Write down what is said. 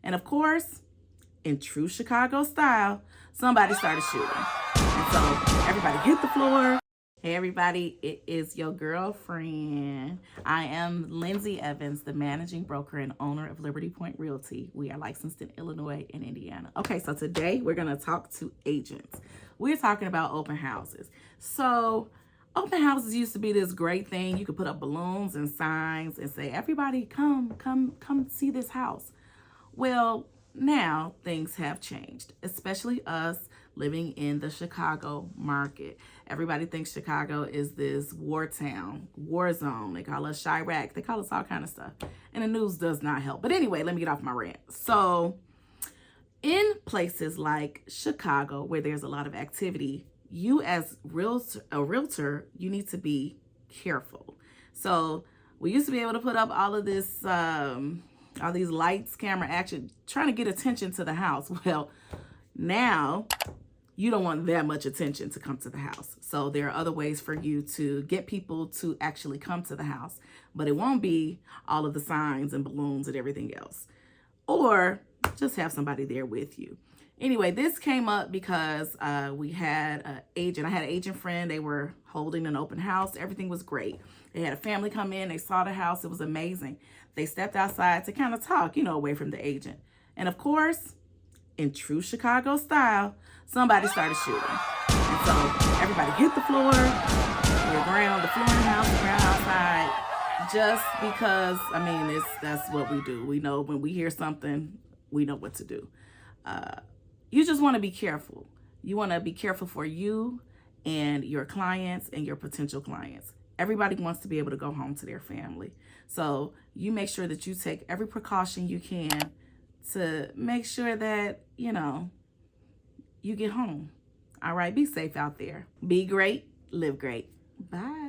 And of course, in true Chicago style, somebody started shooting. And so everybody hit the floor. Hey everybody, it is your girlfriend. I am Lindsay Evans, the managing broker and owner of Liberty Point Realty. We are licensed in Illinois and Indiana. Okay, so today we're gonna talk to agents. We're talking about open houses. So open houses used to be this great thing. You could put up balloons and signs and say, everybody come see this house. Well, now things have changed, especially us living in the Chicago market. Everybody thinks Chicago is this war town, war zone. They call us Chirac. They call us all kind of stuff. And the news does not help. But anyway, let me get off my rant. So in places like Chicago, where there's a lot of activity, you as a realtor, you need to be careful. So we used to be able to put up all of this, all these lights, camera action, trying to get attention to the house. Well, now you don't want that much attention to come to the house. So there are other ways for you to get people to actually come to the house, but it won't be all of the signs and balloons and everything else. Or just have somebody there with you. Anyway, this came up because we had an agent. I had an agent friend. They were holding an open house. Everything was great. They had a family come in. They saw the house. It was amazing. They stepped outside to kind of talk, away from the agent. And of course, in true Chicago style, somebody started shooting. And so everybody hit the floor, the ground, the floor in the house, the ground outside, just because, that's what we do. We know when we hear something, we know what to do. You just want to be careful. You want to be careful for you and your clients and your potential clients. Everybody wants to be able to go home to their family. So you make sure that you take every precaution you can to make sure that, you get home. All right, be safe out there. Be great, live great. Bye.